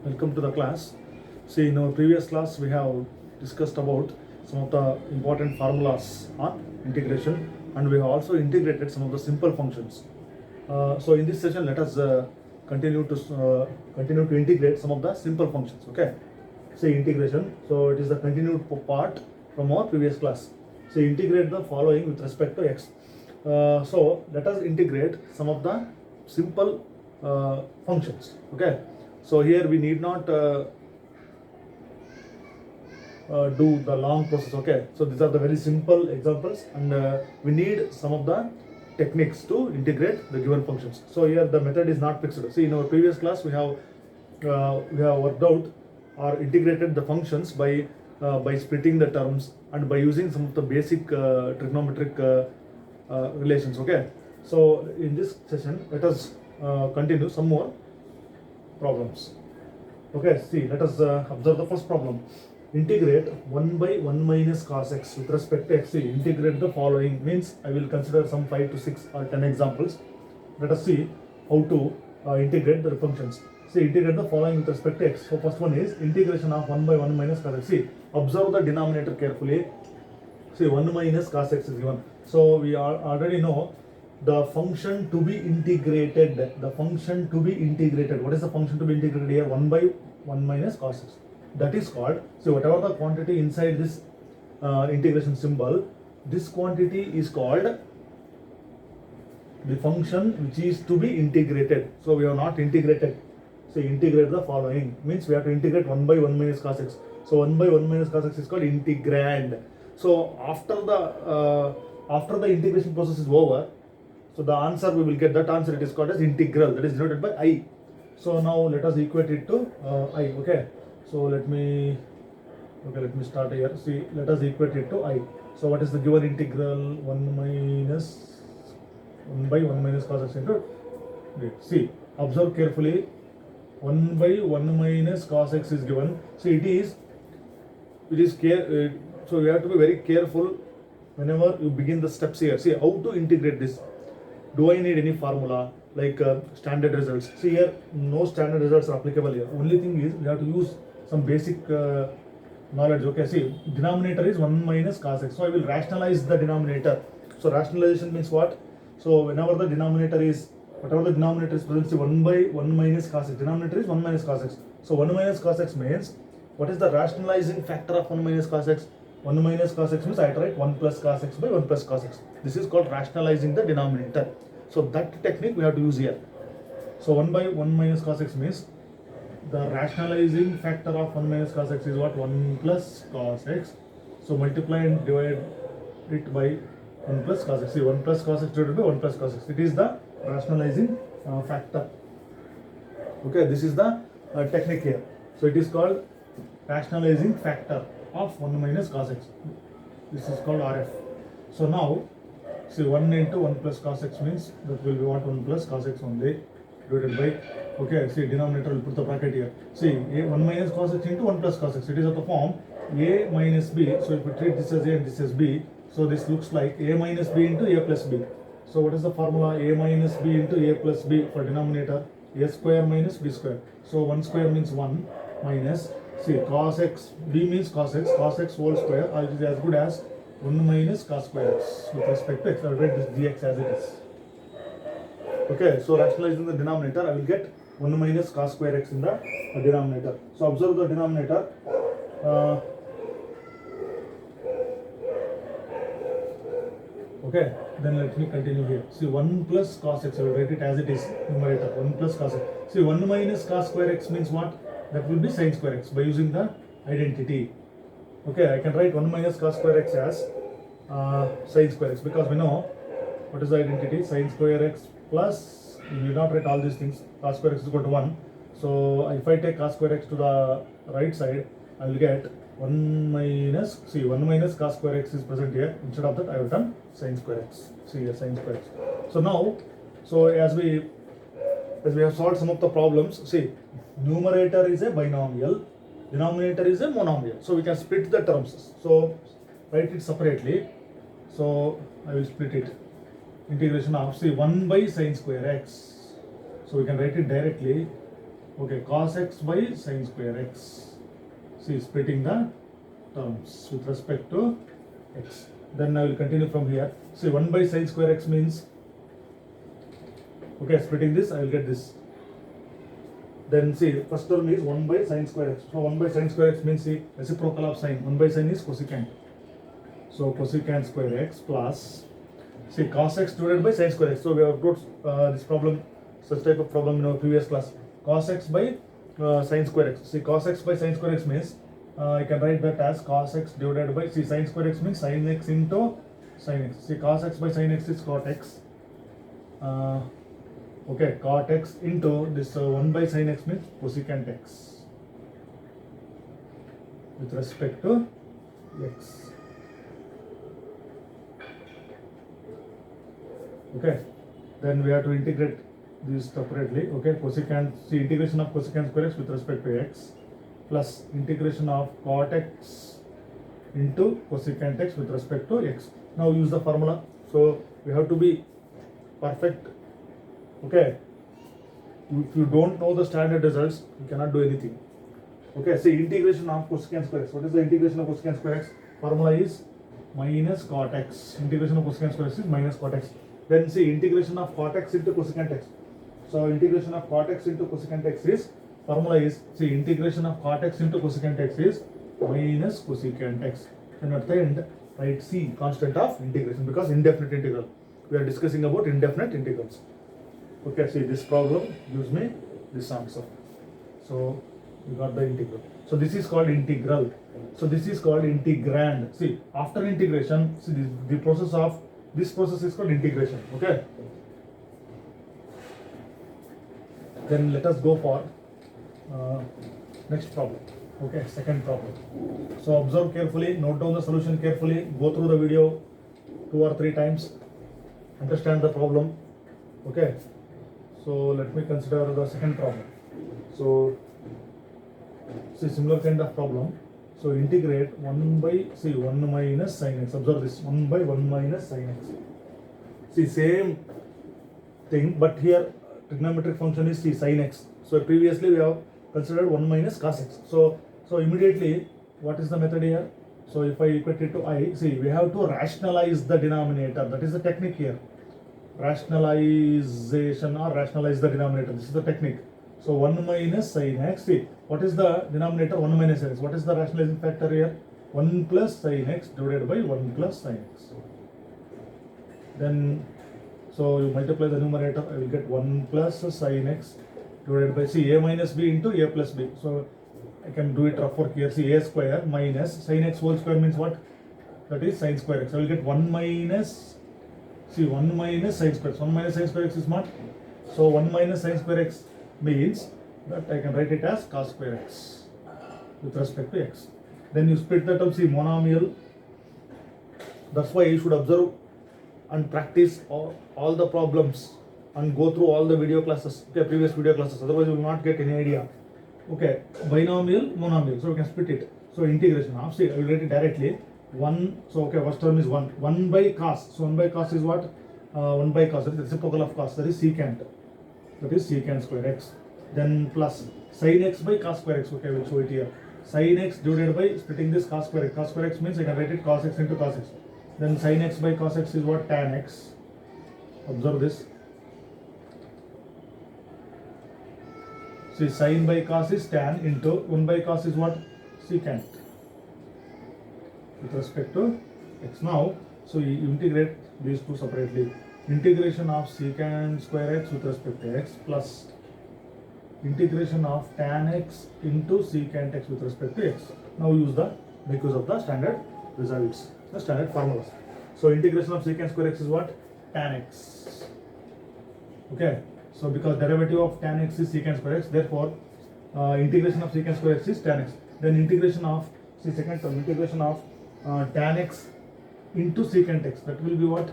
Welcome to the class. See, in our previous class, we have discussed about some of the important formulas on integration, and we have also integrated some of the simple functions. So, in this session, let us continue to integrate some of the simple functions. Okay. Say integration. So, it is the continued part from our previous class. So, integrate the following with respect to x. So, let us integrate some of the simple functions. Okay. So here we need not do the long process. Okay, so these are the very simple examples, and we need some of the techniques to integrate the given functions. So here the method is not fixed. See, in our previous class we have worked out or integrated the functions by splitting the terms and by using some of the basic trigonometric relations. Okay, so in this session let us continue some more problems. Okay, see, let us observe the first problem. Integrate 1 by 1 minus cos x with respect to x. See, integrate the following means I will consider some 5 to 6 or 10 examples. Let us see how to integrate the functions. See, integrate the following with respect to x. So first one is integration of 1 by 1 minus cos x. See, observe the denominator carefully. See, 1 minus cos x is given. So we already know the function to be integrated. The function to be integrated. What is the function to be integrated here? 1 by 1 minus cos x. That is called, so whatever the quantity inside this integration symbol, this quantity is called the function which is to be integrated. So we have not integrated. So integrate the following means we have to integrate 1 by 1 minus cos x. So 1 by 1 minus cos x is called integrand. So after the integration process is over, so the answer we will get, that answer it is called as integral, that is denoted by I. So now let us equate it to I. Okay. So let me start here. See, let us equate it to I. So what is the given integral? 1 by 1 minus cos x into d. See, observe carefully. 1 by 1 minus cos x is given. So so you have to be very careful whenever you begin the steps here. See how to integrate this. Do I need any formula like standard results? See here, no standard results are applicable here. Only thing is we have to use some basic knowledge. Okay, see, denominator is 1 minus cos x. So I will rationalize the denominator. So rationalization means what? So whenever the denominator is, whatever the denominator is present, see 1 by 1 minus cos x. Denominator is 1 minus cos x. So 1 minus cos x means, what is the rationalizing factor of 1 minus cos x? 1 minus cos x means I write 1 plus cos x by 1 plus cos x. This is called rationalizing the denominator. So that technique we have to use here. So 1 by 1 minus cos x means the rationalizing factor of 1 minus cos x is what? 1 plus cos x. So multiply and divide it by 1 plus cos x. See, 1 plus cos x divided by 1 plus cos x. It is the rationalizing factor. Okay, this is the technique here. So it is called rationalizing factor of 1 minus cos x. This is called RF. So now, see, 1 into 1 plus cos x means that will be what? 1 plus cos x only divided by, okay, see, denominator will put the bracket here. See, 1 minus cos x into 1 plus cos x. It is of the form a minus b. So if we treat this as a and this as b, so this looks like a minus b into a plus b. So what is the formula? A minus b into a plus b for denominator, a square minus b square. So 1 square means 1 minus, see, cos x, b means cos x whole square, or it is as good as 1 minus cos square x with respect to x. I will write this dx as it is. Okay, so rationalizing the denominator, I will get 1 minus cos square x in the denominator. So observe the denominator. Okay, then let me continue here. See, 1 plus cos x, I will write it as it is, numerator, 1 plus cos x. See, 1 minus cos square x means what? That will be sin square x by using the identity. Okay, I can write 1 minus cos square x as sin square x, because we know what is the identity? Sin square x plus, you will not write all these things, cos square x is equal to 1. So if I take cos square x to the right side, I will get 1 minus, see, 1 minus cos square x is present here. Instead of that, I have done sin square x. See here, sin square x. So now, so as we have solved some of the problems, see, numerator is a binomial, denominator is a monomial. So we can split the terms. So write it separately. So I will split it. Integration of, say, 1 by sin square x. So we can write it directly. Okay, cos x by sin square x. See, splitting the terms with respect to x. Then I will continue from here. See, 1 by sin square x means, okay, splitting this, I will get this. Then see, first term is 1 by sin square x. So 1 by sin square x means, see, reciprocal of sin. 1 by sin is cosecant. So cosecant square x plus, see, cos x divided by sin square x. So we have got this problem, such type of problem in our previous class. Cos x by sin square x. See, cos x by sin square x means, I can write that as cos x divided by, see, sin square x means sin x into sin x. See, cos x by sin x is cot x. Okay, cot x into this 1 by sin x means cosecant x with respect to x. Okay, then we have to integrate these separately. Okay, cosecant, see, integration of cosecant square x with respect to x plus integration of cot x into cosecant x with respect to x. Now use the formula. So we have to be perfect. Okay, if you don't know the standard results, you cannot do anything. Okay, see, integration of cosecant square x. What is the integration of cosecant square x? Formula is minus cot x. Integration of cosecant square x is minus cot x. Then see, integration of cot x into cosecant x. So integration of cot x into cosecant x is, formula is, see, integration of cot x into cosecant x is minus cosecant x. And at the end, write c, constant of integration, because indefinite integral. We are discussing about indefinite integrals. Okay, see, this problem gives me this answer. So we got the integral. So this is called integral. So this is called integrand. See, after integration, see, the process of this process is called integration. Okay. Then let us go for next problem. Okay, second problem. So observe carefully, note down the solution carefully, go through the video 2 or 3 times, understand the problem. Okay. So let me consider the second problem. So see, similar kind of problem. So integrate 1 by, see, 1 minus sin x. Observe this, 1 by 1 minus sin x. See, same thing, but here trigonometric function is, see, sin x. So previously we have considered 1 minus cos x. So immediately, what is the method here? So if I equate it to I, see, we have to rationalize the denominator. That is the technique here. Rationalization or rationalize the denominator. This is the technique. So 1 minus sin x. See, what is the denominator? 1 minus sin x. What is the rationalizing factor here? 1 plus sin x divided by 1 plus sin x. Then, so you multiply the numerator, I will get 1 plus sin x divided by, see, a minus b into a plus b. So I can do it rough work here. See, a square minus sin x whole square means what? That is sin square x. I will get 1 minus, see, 1 minus sin square x. 1 minus sin square x is what? So 1 minus sin square x means that I can write it as cos square x with respect to x. Then you split that up, see, monomial. That's why you should observe and practice all the problems and go through all the video classes, okay, previous video classes. Otherwise, you will not get any idea. Okay, binomial, monomial. So we can split it. So integration of, see, I will write it directly. 1, so okay, first term is 1. 1 by cos. So 1 by cos is what? 1 by cos, that is reciprocal of cos, that is secant. That is secant square x. Then plus sin x by cos square x. Okay, I will show it here. Sin x divided by splitting this cos square x. Cos square x means I can write it cos x into cos x. Then sin x by cos x is what? Tan x. Observe this. See, sin by cos is tan into 1 by cos is what? Secant. With respect to x. Now, so you integrate these two separately. Integration of secant square x with respect to x plus integration of tan x into secant x with respect to x. Now make use of the standard results, the standard formulas. So integration of secant square x is what? Tan x. Okay. So because derivative of tan x is secant square x, therefore integration of secant square x is tan x. Then integration of, see, second term, integration of tan x into secant x. That will be what?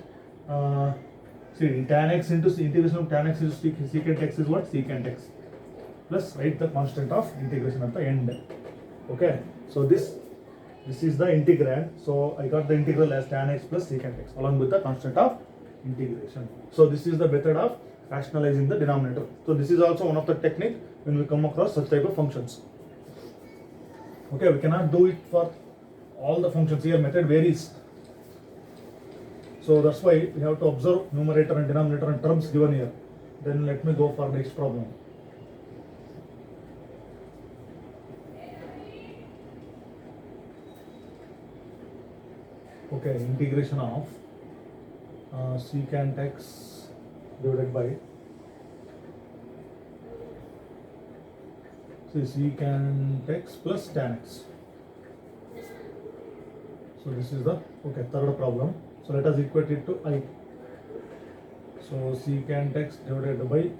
See, tan x into integration of tan x into secant x is what? Secant x. Plus write the constant of integration at the end. Okay. So this is the integrand. So I got the integral as tan x plus secant x along with the constant of integration. So this is the method of rationalizing the denominator. So this is also one of the technique when we come across such type of functions. Okay, we cannot do it for all the functions. Here method varies. So that's why we have to observe numerator and denominator and terms given here. Then let me go for next problem. Okay, integration of secant x divided by secant x plus tan x. So this is the third problem. So let us equate it to I. So secant x divided by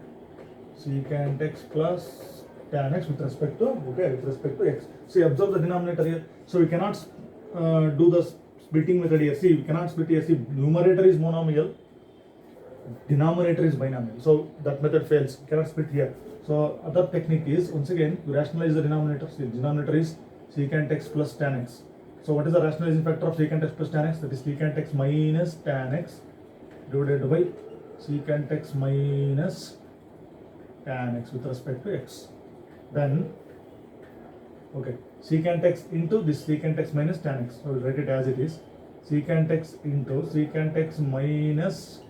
secant x plus tan x with respect to x. See, observe the denominator here. So we cannot do the splitting method here. See, we cannot split here. See, numerator is monomial, denominator is binomial. So that method fails. We cannot split here. So other technique is, once again, you rationalize the denominator. See, denominator is secant x plus tan x. So what is the rationalizing factor of secant x plus tan x? That is secant x minus tan x divided by secant x minus tan x with respect to x. Then secant x into this secant x minus tan x. So we'll write it as it is. Secant x into secant x minus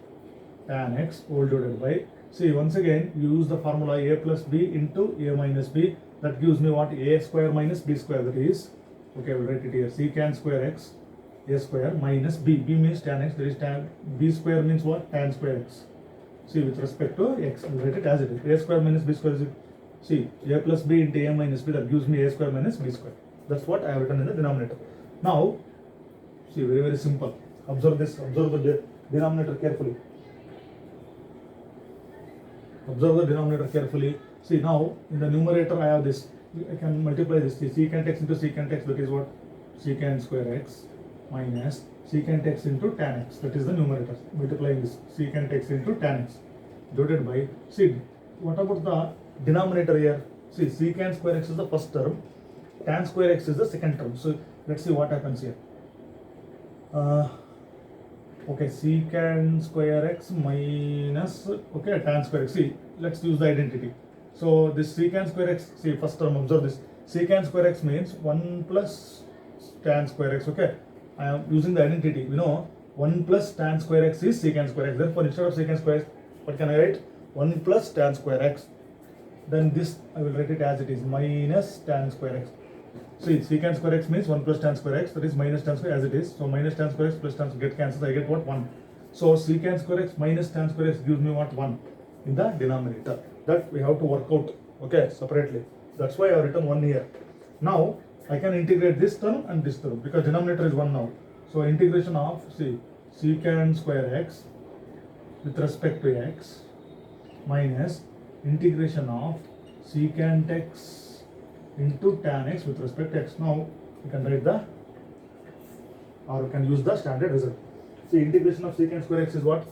tan x all divided by, see, once again use the formula a plus b into a minus b. That gives me what? A square minus b square. That is, we'll write it here, secant square x a square minus b. B means tan x. That is tan. B square means what? Tan square x. See, with respect to x, we'll write it as it is. A square minus b square is, see, a plus b into a minus b. That gives me a square minus b square. That's what I have written in the denominator. Now, see, very, very simple. Observe this. Observe the denominator carefully. Observe the denominator carefully. See, now in the numerator I have this. I can multiply this. See, secant x into secant x. That is what? Secant square x minus secant x into tan x. That is the numerator. Multiplying this secant x into tan x divided by. See, what about the denominator here? See, secant square x is the first term. Tan square x is the second term. So let's see what happens here. Secant square x minus tan square x. See, let's use the identity. So this secant square x, see, first term, observe this. Secant square x means 1 plus tan square x. I am using the identity. We know 1 plus tan square x is secant square x. Therefore, instead of secant square x, what can I write? 1 plus tan square x. Then this I will write it as it is, minus tan square x. See, secant square x means 1 plus tan square x, that is minus tan square as it is. So minus tan square x plus tan square get cancelled, I get what? 1. So secant square x minus tan square x gives me what? 1 in the denominator. That we have to work out, separately. That's why I have written 1 here. Now I can integrate this term and this term because denominator is 1 now. So integration of, see, secant square x with respect to x minus integration of secant x into tan x with respect to x. Now you can write the, or you can use the standard result. See, integration of secant square x is what?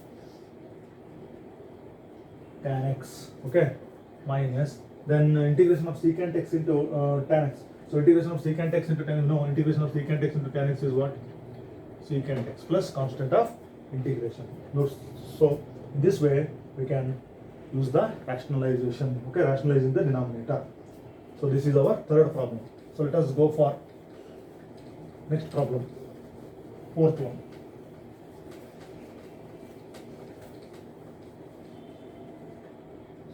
Tan x, minus, then integration of secant x into tan x. So integration of secant x into tan x, no, integration of secant x into tan x is what? Secant x plus constant of integration. So this way we can use the rationalization, rationalizing the denominator. So this is our third problem. So let us go for next problem, fourth one.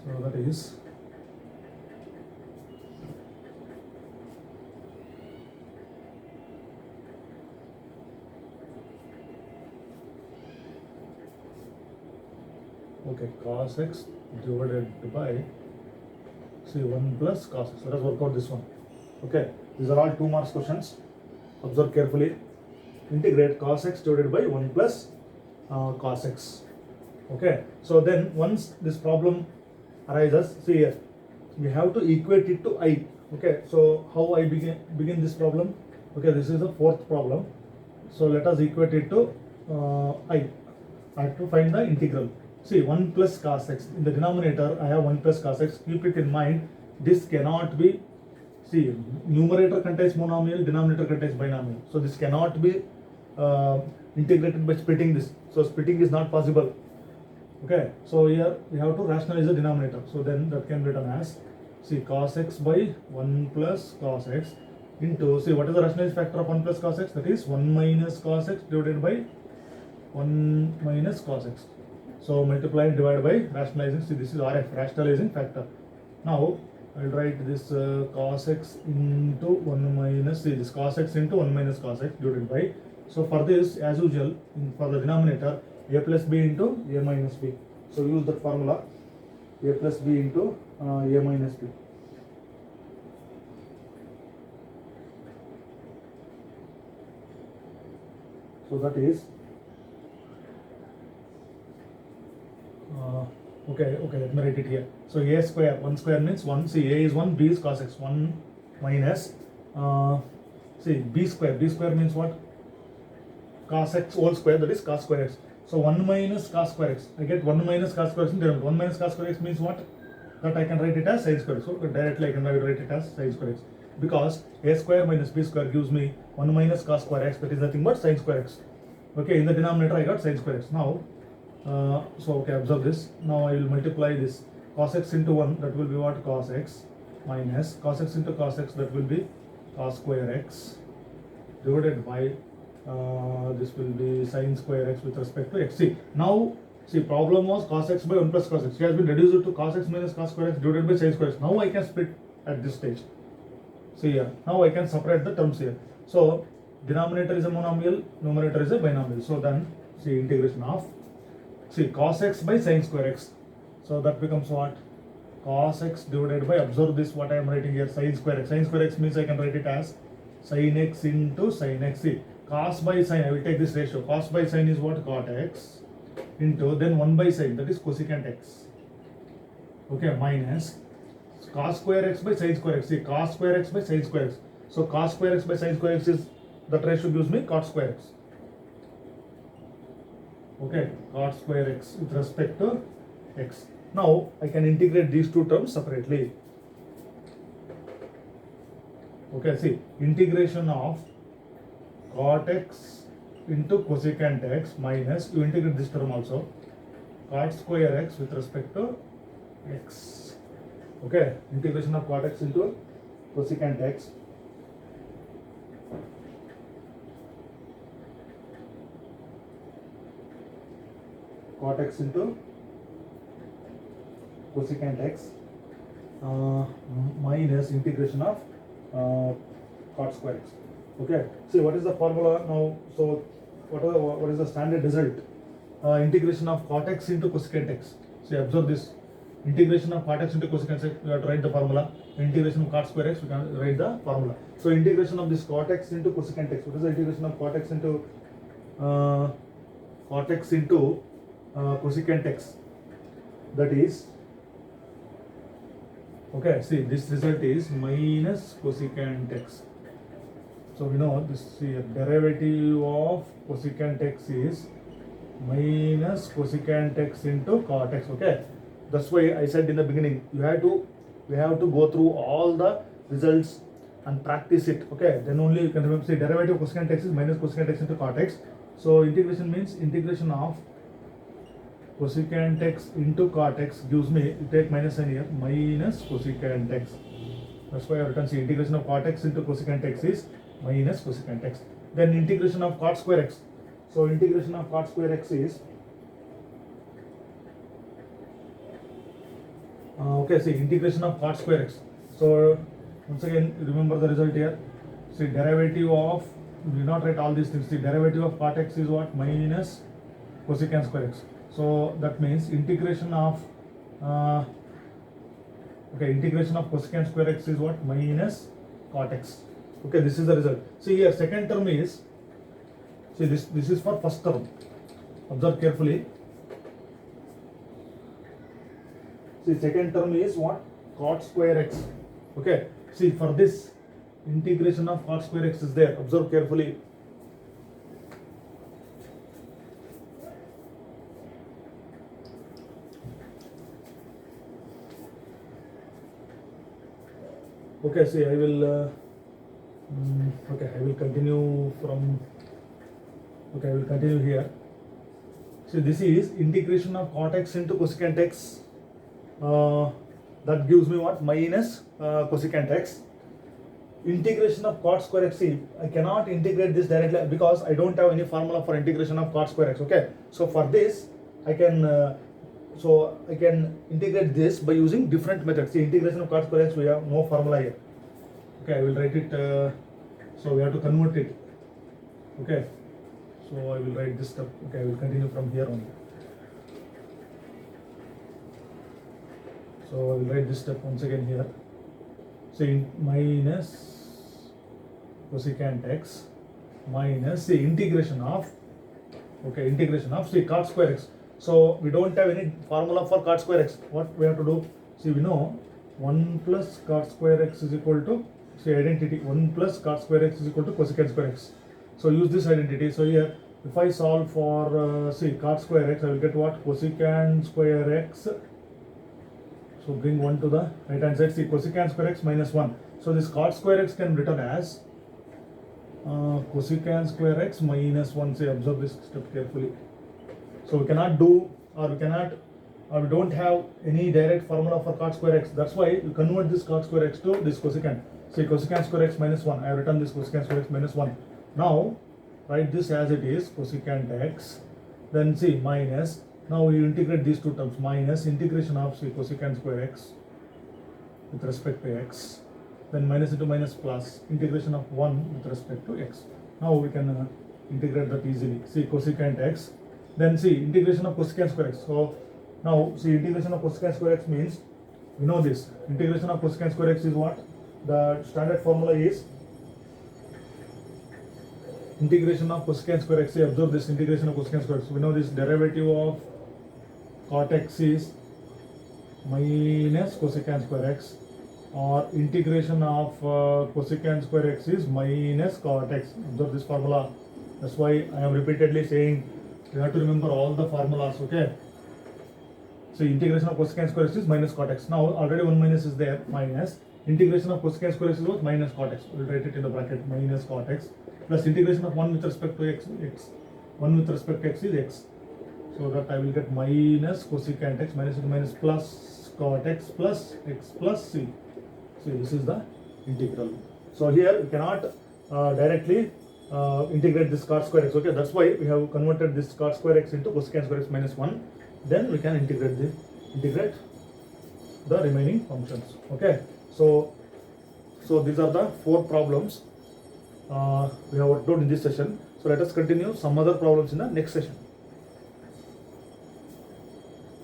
So that is cos x divided by, see, 1 plus cos x. Let us work out this one. These are all 2 marks questions. Observe carefully. Integrate cos x divided by 1 plus cos x. So then once this problem arises, see here, we have to equate it to I. So how I begin this problem? This is the fourth problem. So let us equate it to I. I have to find the integral. See, 1 plus cos x. In the denominator, I have 1 plus cos x. Keep it in mind, this cannot be, see, numerator contains monomial, denominator contains binomial. So this cannot be integrated by splitting this. So splitting is not possible. So here we have to rationalize the denominator. So then that can be written as see cos x by 1 plus cos x into, see what is the rationalized factor of 1 plus cos x? That is 1 minus cos x divided by 1 minus cos x. So multiply and divide by rationalizing. See, this is RF, rationalizing factor. Now I'll write this cos x into 1 minus, see this cos x into 1 minus cos x divided by. So for this, as usual, for the denominator, a plus b into a minus b. So use that formula, a plus b into a minus b. So that is okay, let me write it here. So a square, 1 square means 1, see a is 1, b is cos x, 1 minus, see b square means what? Cos x whole square, that is cos square x. So 1 minus cos square x, I get 1 minus cos square x in denominator. 1 minus cos square x means what? That I can write it as sin square x. So directly I can write it as sin square x. Because a square minus b square gives me 1 minus cos square x, that is nothing but sin square x. Okay, in the denominator I got sin square x. Now, so okay, observe this. Now I will multiply this cos x into 1, that will be what? Cos x minus cos x into cos x, that will be cos square x divided by this will be sin square x with respect to x. See, now, see, problem was cos x by 1 plus cos x. It has been reduced to cos x minus cos square x divided by sin square x. Now I can split at this stage. See here, now I can separate the terms here. So denominator is a monomial, numerator is a binomial. So then, see, integration of, see, cos x by sin square x. So that becomes what? Cos x divided by, observe this, what I am writing here, sin square x. Sin square x means I can write it as sin x into sin x. See, cos by sin, I will take this ratio. Cos by sin is what? Cot x into, then 1 by sin, that is cosecant x. Okay, minus cos square x by sin square x. See, cos square x by sin square x. So cos square x by sin square x is, that ratio gives me cot square x. Okay, cot square x with respect to x. Now I can integrate these two terms separately. Okay, see, integration of cot x into cosecant x minus, you integrate this term also, cot square x with respect to x. Okay, integration of cot x into cosecant x. Cot x into cosecant x minus integration of cot square x. Okay, see, what is the formula now? So what is the standard result? Integration of cot x into cosecant x. See, observe this, integration of cot x into cosecant x, we have to write the formula. Integration of cot square x, we can write the formula. So integration of this cot x into cosecant x. What is the integration of cot x into cosecant x? That is, okay, see, this result is minus cosecant x. So we know this, see, derivative of cosecant x is minus cosecant x into cot x. Okay, that's why I said in the beginning, we have to go through all the results and practice it. Okay, then only you can remember. See, derivative of cosecant x is minus cosecant x into cot x. So integration means integration of cosecant x into cot x gives me, you take minus sign here, minus cosecant x. That's why I have written, see, integration of cot x into cosecant x is minus cosecant x. Then integration of cot square x. So integration of cot square x is, okay, see, integration of cot square x. So once again, remember the result here. See, derivative of, we will not write all these things. See, derivative of cot x is what? Minus cosecant square x. So that means integration of integration of cosecant square x is what? Minus cot x. Okay, this is the result. See here, second term is, see, this is for first term. Observe carefully. See, second term is what? Cot square x. Okay, see, for this integration of cot square x is there. Observe carefully. Okay, see, I will continue from, okay, I will continue here. So this is integration of cot x into cosecant x that gives me what? Minus cosecant x. Integration of cot square x. See, I cannot integrate this directly because I don't have any formula for integration of cot square x. Okay, so for this I can integrate this by using different methods. See, integration of cot square x, we have no formula here. Okay, I will write it. So we have to convert it. Okay, so I will write this step. Okay, I will continue from here on. So I will write this step once again here. So minus cosecant x minus the integration of cot square x. So we don't have any formula for cot square x. What we have to do? See, we know 1 plus cot square x is equal to, see, identity 1 plus cot square x is equal to cosecant square x. So use this identity. So here if I solve for cot square x, I will get what? Cosecant square x. So bring 1 to the right hand side. See, cosecant square x minus 1. So this cot square x can be written as cosecant square x minus 1. Say, observe this step carefully. So we cannot do, or we don't have any direct formula for cot square x. That's why we convert this cot square x to this cosecant. Say, cosecant square x minus 1. I have written this cosecant square x minus 1. Now write this as it is, cosecant x. Then see, minus. Now we integrate these two terms, minus integration of cosecant square x with respect to x, then minus into minus plus integration of 1 with respect to x. Now we can integrate that easily. See, cosecant x, then see, integration of cosecant square x. So now see, integration of cosecant square x means, we know this, integration of cosecant square x is what? The standard formula is integration of cosecant square x. See, observe this, integration of cosecant square x. We know this, derivative of cot x is minus cosecant square x, or integration of cosecant square x is minus cot x. Observe this formula. That's why I am repeatedly saying you have to remember all the formulas. Okay. So integration of cosecant square x is minus cot x. Now already one minus is there. Minus integration of cosecant square x is what? Minus cot x. We'll write it in the bracket, minus cot x, plus integration of 1 with respect to x. 1 with respect to x is x. So that I will get minus cosecant x minus into minus plus cot x plus c. So this is the integral. So here we cannot directly integrate this cot square x. Okay, that's why we have converted this cot square x into cosecant square x minus 1. Then we can integrate the remaining functions. Okay, so these are the 4 problems we have worked out in this session. So let us continue some other problems in the next session.